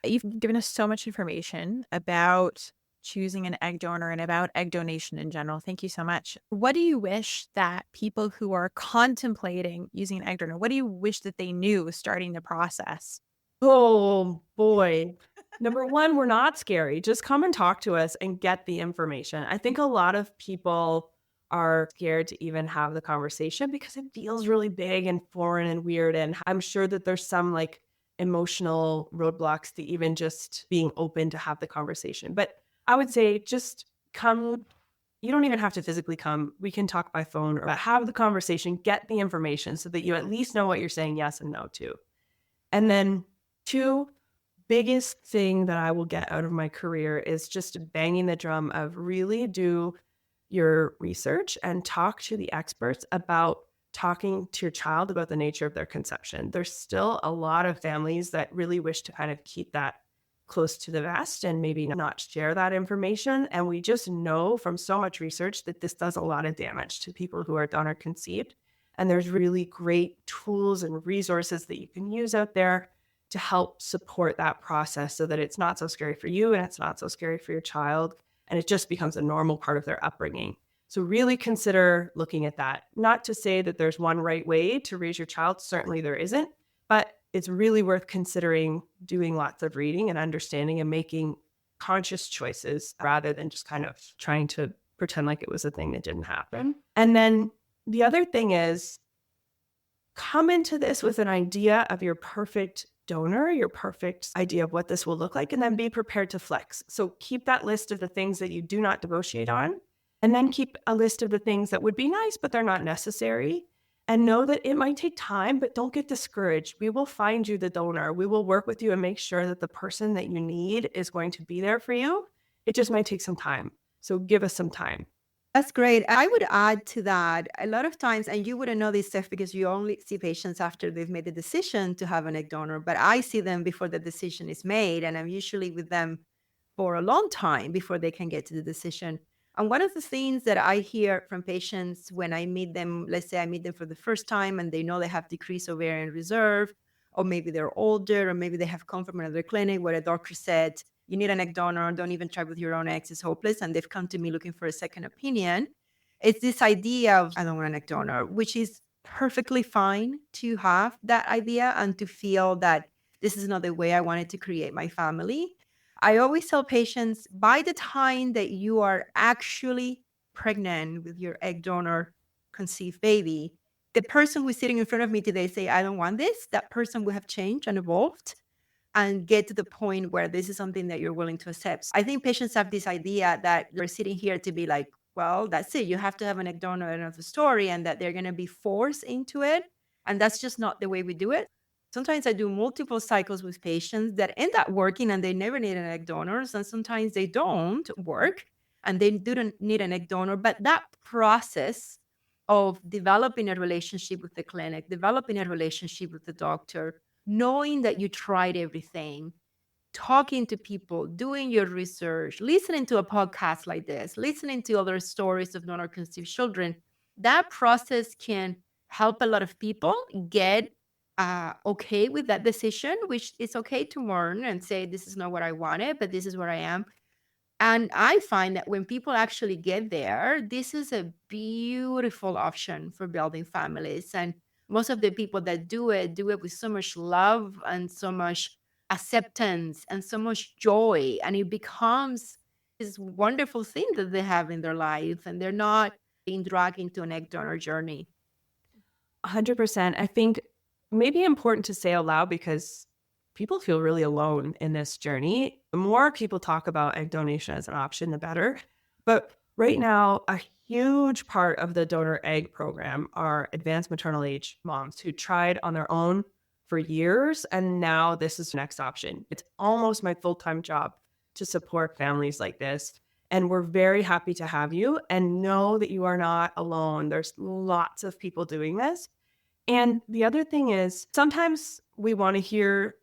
You've given us so much information about choosing an egg donor and about egg donation in general. Thank you so much. What do you wish that people who are contemplating using an egg donor, what do you wish that they knew starting the process? Oh boy. Number one, we're not scary. Just come and talk to us and get the information. I think a lot of people are scared to even have the conversation because it feels really big and foreign and weird. And I'm sure that there's some like emotional roadblocks to even just being open to have the conversation. But I would say just come. You don't even have to physically come. We can talk by phone, or have the conversation, get the information so that you at least know what you're saying yes and no to. And then 2, biggest thing that I will get out of my career is just banging the drum of really do your research and talk to the experts about talking to your child about the nature of their conception. There's still a lot of families that really wish to kind of keep that close to the vest and maybe not share that information. And we just know from so much research that this does a lot of damage to people who are donor conceived. And there's really great tools and resources that you can use out there to help support that process so that it's not so scary for you and it's not so scary for your child. And it just becomes a normal part of their upbringing. So really consider looking at that. Not to say that there's one right way to raise your child. Certainly there isn't. But it's really worth considering doing lots of reading and understanding and making conscious choices rather than just kind of trying to pretend like it was a thing that didn't happen. And then the other thing is, come into this with an idea of your perfect donor, your perfect idea of what this will look like, and then be prepared to flex. So keep that list of the things that you do not negotiate on, and then keep a list of the things that would be nice, but they're not necessary. And know that it might take time, but don't get discouraged. We will find you the donor. We will work with you and make sure that the person that you need is going to be there for you. It just might take some time. So give us some time. That's great. I would add to that a lot of times, and you wouldn't know this stuff because you only see patients after they've made the decision to have an egg donor, but I see them before the decision is made, and I'm usually with them for a long time before they can get to the decision. And one of the things that I hear from patients when I meet them, let's say I meet them for the first time and they know they have decreased ovarian reserve, or maybe they're older, or maybe they have come from another clinic where a doctor said, you need an egg donor, don't even try with your own eggs, it's hopeless. And they've come to me looking for a second opinion. It's this idea of, I don't want an egg donor, which is perfectly fine to have that idea and to feel that this is not the way I wanted to create my family. I always tell patients, by the time that you are actually pregnant with your egg donor conceived baby, the person who's sitting in front of me today say, I don't want this, that person will have changed and evolved and get to the point where this is something that you're willing to accept. I think patients have this idea that they're sitting here to be like, well, that's it. You have to have an egg donor and of the story, and that they're going to be forced into it. And that's just not the way we do it. Sometimes I do multiple cycles with patients that end up working and they never need an egg donor. And sometimes they don't work and they don't need an egg donor. But that process of developing a relationship with the clinic, developing a relationship with the doctor, knowing that you tried everything, talking to people, doing your research, listening to a podcast like this, listening to other stories of donor conceived children, that process can help a lot of people get okay with that decision, which is okay to mourn and say, this is not what I wanted, but this is where I am. And I find that when people actually get there, this is a beautiful option for building families. And most of the people that do it with so much love and so much acceptance and so much joy. And it becomes this wonderful thing that they have in their life. And they're not being dragged into an egg donor journey. 100%. I think maybe important to say out loud because people feel really alone in this journey. The more people talk about egg donation as an option, the better. But right now, a huge part of the donor egg program are advanced maternal age moms who tried on their own for years. And now this is the next option. It's almost my full-time job to support families like this. And we're very happy to have you and know that you are not alone. There's lots of people doing this. And the other thing is sometimes we want to hear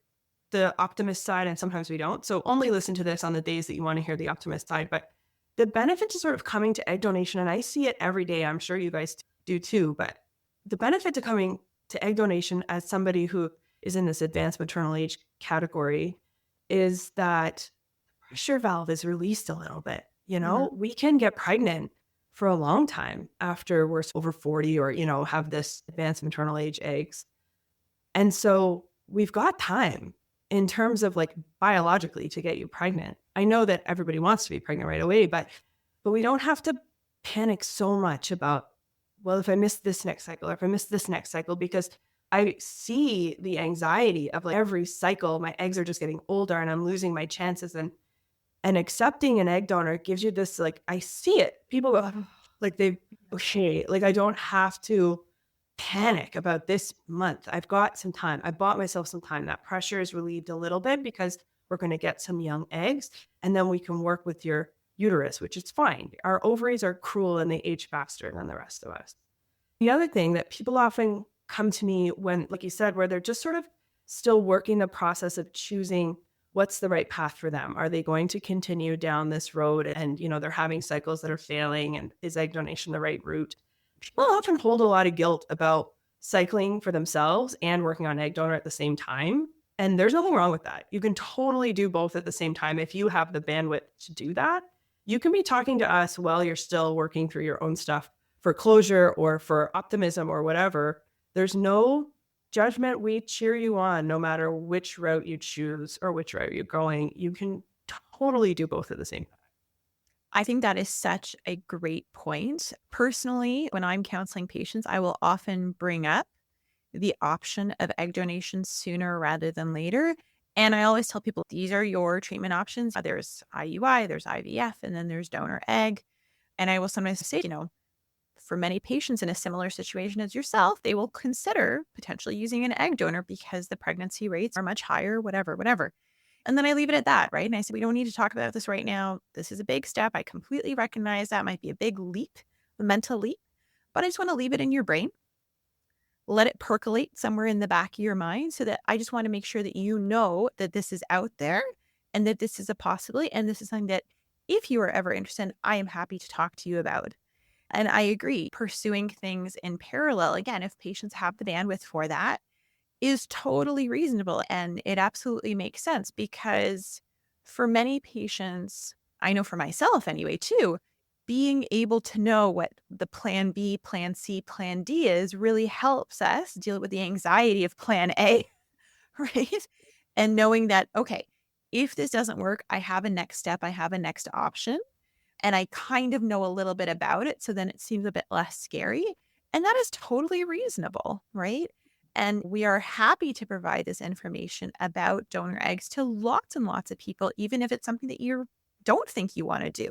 the optimist side and sometimes we don't. So only listen to this on the days that you want to hear the optimist side. But the benefit to sort of coming to egg donation, and I see it every day, I'm sure you guys do too, but the benefit to coming to egg donation as somebody who is in this advanced maternal age category is that the pressure valve is released a little bit. You know, we can get pregnant for a long time after we're over 40 or, you know, have this advanced maternal age eggs. And so we've got time in terms of like biologically to get you pregnant. I know that everybody wants to be pregnant right away, but we don't have to panic so much about, well, if I miss this next cycle or if I miss this next cycle, because I see the anxiety of like every cycle, my eggs are just getting older and I'm losing my chances. And accepting an egg donor gives you this, like, I see it. People go, like, okay, like I don't have to panic about this month. I've got some time. I bought myself some time. That pressure is relieved a little bit because we're going to get some young eggs and then we can work with your uterus, which is fine. Our ovaries are cruel and they age faster than the rest of us. The other thing that people often come to me when, like you said, where they're just sort of still working the process of choosing what's the right path for them. Are they going to continue down this road and, you know, they're having cycles that are failing and is egg donation the right route? People often hold a lot of guilt about cycling for themselves and working on egg donor at the same time. And there's nothing wrong with that. You can totally do both at the same time. If you have the bandwidth to do that, you can be talking to us while you're still working through your own stuff for closure or for optimism or whatever. There's no judgment. We cheer you on no matter which route you choose or which route you're going. You can totally do both at the same time. I think that is such a great point. Personally, when I'm counseling patients, I will often bring up the option of egg donation sooner rather than later. And I always tell people, these are your treatment options. There's IUI, there's IVF, and then there's donor egg. And I will sometimes say, you know, for many patients in a similar situation as yourself, they will consider potentially using an egg donor because the pregnancy rates are much higher, whatever. And then I leave it at that, right? And I said, we don't need to talk about this right now. This is a big step. I completely recognize that might be a big leap, a mental leap, but I just want to leave it in your brain. Let it percolate somewhere in the back of your mind so that I just want to make sure that you know that this is out there and that this is a possibility. And this is something that if you are ever interested, I am happy to talk to you about. And I agree, pursuing things in parallel, again, if patients have the bandwidth for that, is totally reasonable. And it absolutely makes sense because for many patients, I know for myself anyway, too, being able to know what the plan B, plan C, plan D is really helps us deal with the anxiety of plan A, right? And knowing that, okay, if this doesn't work, I have a next step, I have a next option, and I kind of know a little bit about it. So then it seems a bit less scary. And that is totally reasonable, right? And we are happy to provide this information about donor eggs to lots and lots of people, even if it's something that you don't think you want to do.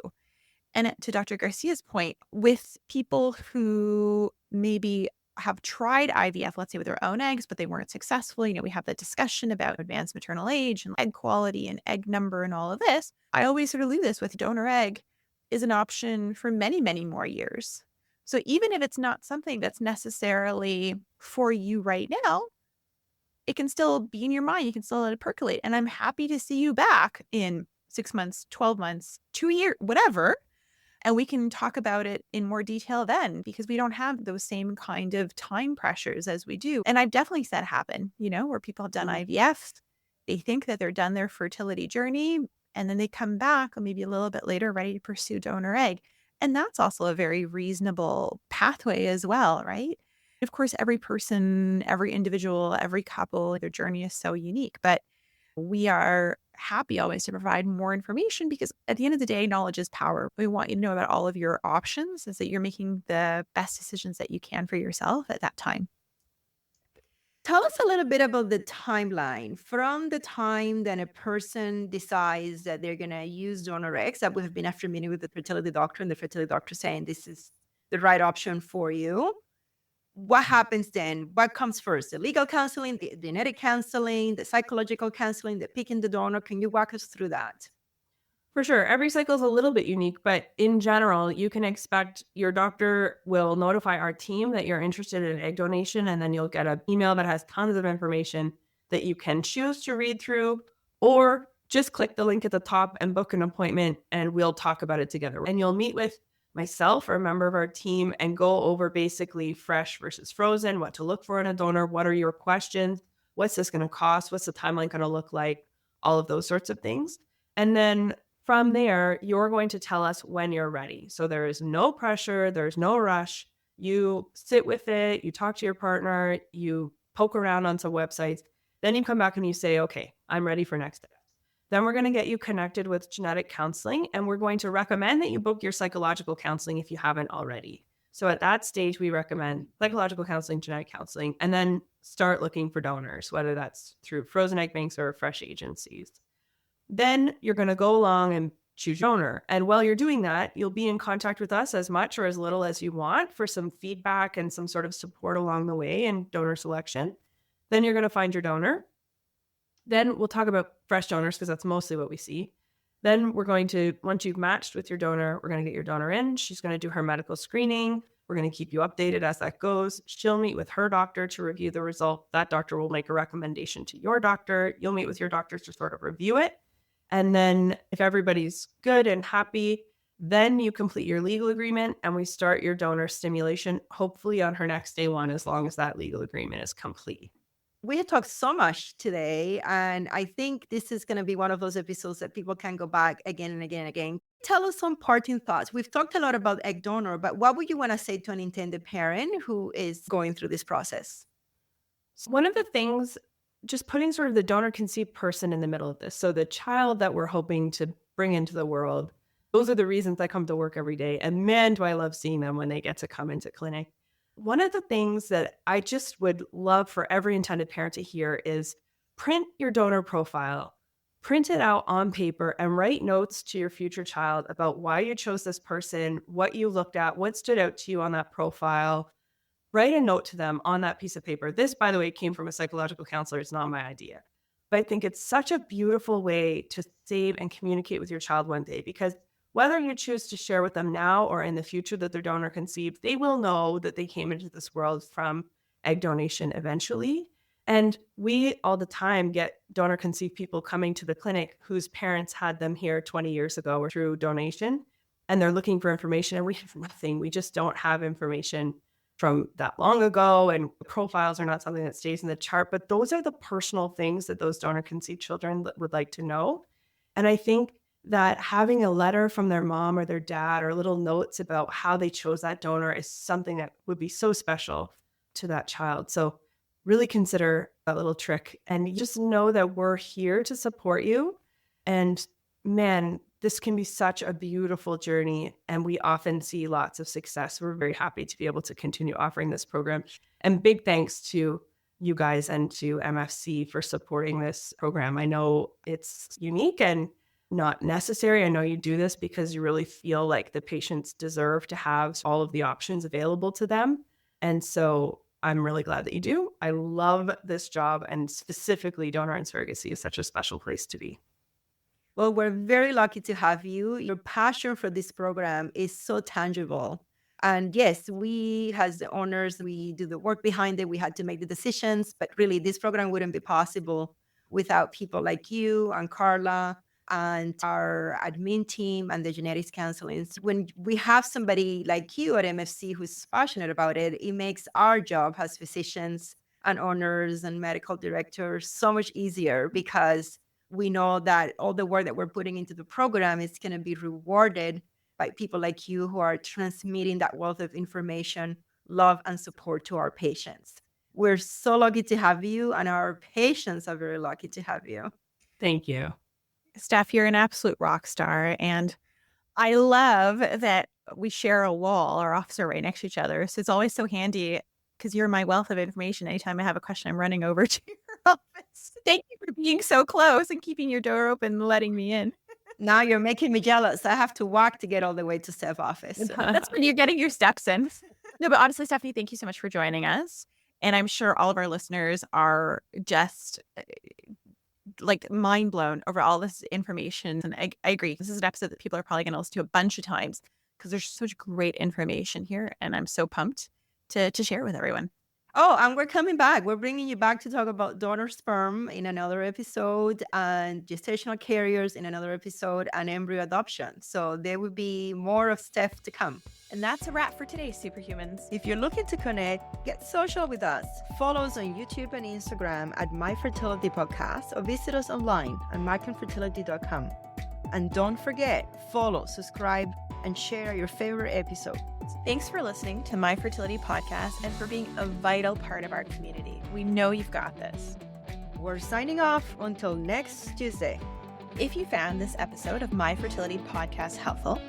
And to Dr. Garcia's point, with people who maybe have tried IVF, let's say with their own eggs, but they weren't successful, we have the discussion about advanced maternal age and egg quality and egg number and all of this. I always sort of leave this with donor egg is an option for many, many more years. So even if it's not something that's necessarily for you right now, it can still be in your mind. You can still let it percolate. And I'm happy to see you back in 6 months, 12 months, 2 years, whatever. And we can talk about it in more detail then because we don't have those same kind of time pressures as we do. And I've definitely seen it happen, where people have done IVF. They think that they're done their fertility journey and then they come back maybe a little bit later ready to pursue donor egg. And that's also a very reasonable pathway as well, right? Of course, every person, every individual, every couple, their journey is so unique, but we are happy always to provide more information because at the end of the day, knowledge is power. We want you to know about all of your options so that you're making the best decisions that you can for yourself at that time. Tell us a little bit about the timeline from the time that a person decides that they're going to use donor eggs, that would have been after meeting with the fertility doctor and the fertility doctor saying this is the right option for you. What happens then? What comes first? The legal counseling, the genetic counseling, the psychological counseling, the picking the donor. Can you walk us through that? For sure. Every cycle is a little bit unique, but in general, you can expect your doctor will notify our team that you're interested in egg donation, and then you'll get an email that has tons of information that you can choose to read through, or just click the link at the top and book an appointment, and we'll talk about it together. And you'll meet with myself or a member of our team and go over basically fresh versus frozen, what to look for in a donor, what are your questions, what's this going to cost, what's the timeline going to look like, all of those sorts of things. And then from there, you're going to tell us when you're ready. So there is no pressure. There's no rush. You sit with it. You talk to your partner. You poke around on some websites. Then you come back and you say, okay, I'm ready for next steps. Then we're going to get you connected with genetic counseling. And we're going to recommend that you book your psychological counseling if you haven't already. So at that stage, we recommend psychological counseling, genetic counseling, and then start looking for donors, whether that's through frozen egg banks or fresh agencies. Then you're going to go along and choose your donor. And while you're doing that, you'll be in contact with us as much or as little as you want for some feedback and some sort of support along the way in donor selection. Then you're going to find your donor. Then we'll talk about fresh donors because that's mostly what we see. Then we're going to, once you've matched with your donor, we're going to get your donor in. She's going to do her medical screening. We're going to keep you updated as that goes. She'll meet with her doctor to review the result. That doctor will make a recommendation to your doctor. You'll meet with your doctors to sort of review it. And then if everybody's good and happy, then you complete your legal agreement and we start your donor stimulation, hopefully on her next day one, as long as that legal agreement is complete. We have talked so much today, and I think this is going to be one of those episodes that people can go back again and again and again. Tell us some parting thoughts. We've talked a lot about egg donor, but what would you want to say to an intended parent who is going through this process? So one of the things, just putting sort of the donor conceived person in the middle of this. So the child that we're hoping to bring into the world, those are the reasons I come to work every day. And man, do I love seeing them when they get to come into clinic. One of the things that I just would love for every intended parent to hear is print your donor profile, print it out on paper and write notes to your future child about why you chose this person, what you looked at, what stood out to you on that profile. Write a note to them on that piece of paper. This, by the way, came from a psychological counselor. It's not my idea. But I think it's such a beautiful way to save and communicate with your child one day, because whether you choose to share with them now or in the future that their donor conceived, they will know that they came into this world from egg donation eventually. And we all the time get donor conceived people coming to the clinic whose parents had them here 20 years ago or through donation, and they're looking for information, and we have nothing. We just don't have information from that long ago, and profiles are not something that stays in the chart, but those are the personal things that those donor conceived children would like to know. And I think that having a letter from their mom or their dad or little notes about how they chose that donor is something that would be so special to that child. So really consider that little trick, and just know that we're here to support you. And man, this can be such a beautiful journey, and we often see lots of success. We're very happy to be able to continue offering this program. And big thanks to you guys and to MFC for supporting this program. I know it's unique and not necessary. I know you do this because you really feel like the patients deserve to have all of the options available to them. And so I'm really glad that you do. I love this job, and specifically donor and surrogacy is such a special place to be. Well, we're very lucky to have you. Your passion for this program is so tangible. And yes, we as the owners, we do the work behind it. We had to make the decisions, but really this program wouldn't be possible without people like you and Carla and our admin team and the genetics counseling. When we have somebody like you at MFC who's passionate about it, it makes our job as physicians and owners and medical directors so much easier, because we know that all the work that we're putting into the program is going to be rewarded by people like you who are transmitting that wealth of information, love, and support to our patients. We're so lucky to have you, and our patients are very lucky to have you. Thank you. Steph, you're an absolute rock star. And I love that we share a wall or officer right next to each other. So it's always so handy, because you're my wealth of information. Anytime I have a question, I'm running over to your office. Thank you for being so close and keeping your door open and letting me in. Now you're making me jealous. I have to walk to get all the way to Steph's office. That's when you're getting your steps in. No, but honestly, Stephanie, thank you so much for joining us. And I'm sure all of our listeners are just like mind blown over all this information. And I agree. This is an episode that people are probably going to listen to a bunch of times, because there's such great information here. And I'm so pumped to share it with everyone. Oh, and we're coming back. We're bringing you back to talk about donor sperm in another episode, and gestational carriers in another episode, and embryo adoption. So there will be more of Steph to come. And that's a wrap for today, Superhumans. If you're looking to connect, get social with us. Follow us on YouTube and Instagram at My Fertility Podcast, or visit us online at markhamfertility.com. And don't forget, follow, subscribe, and share your favorite episodes. Thanks for listening to My Fertility Podcast and for being a vital part of our community. We know you've got this. We're signing off until next Tuesday. If you found this episode of My Fertility Podcast helpful,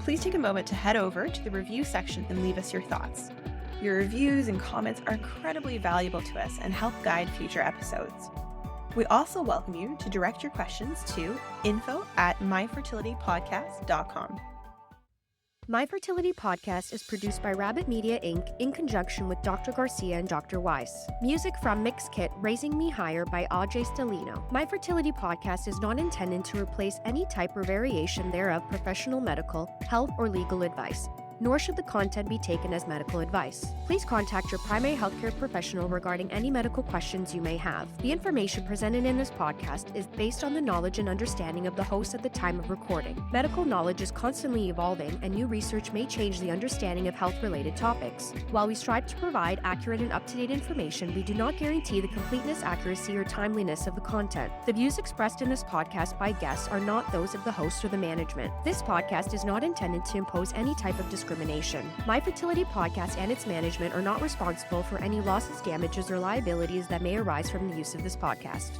please take a moment to head over to the review section and leave us your thoughts. Your reviews and comments are incredibly valuable to us and help guide future episodes. We also welcome you to direct your questions to info@myfertilitypodcast.com. My Fertility Podcast is produced by Rabbit Media Inc. in conjunction with Dr. Garcia and Dr. Weiss. Music from Mix Kit Raising Me Higher by Ajay Stelino. My Fertility Podcast is not intended to replace any type or variation thereof professional medical, health, or legal advice, nor should the content be taken as medical advice. Please contact your primary healthcare professional regarding any medical questions you may have. The information presented in this podcast is based on the knowledge and understanding of the host at the time of recording. Medical knowledge is constantly evolving, and new research may change the understanding of health-related topics. While we strive to provide accurate and up-to-date information, we do not guarantee the completeness, accuracy, or timeliness of the content. The views expressed in this podcast by guests are not those of the host or the management. This podcast is not intended to impose any type of discrimination. My Fertility Podcast and its management are not responsible for any losses, damages, or liabilities that may arise from the use of this podcast.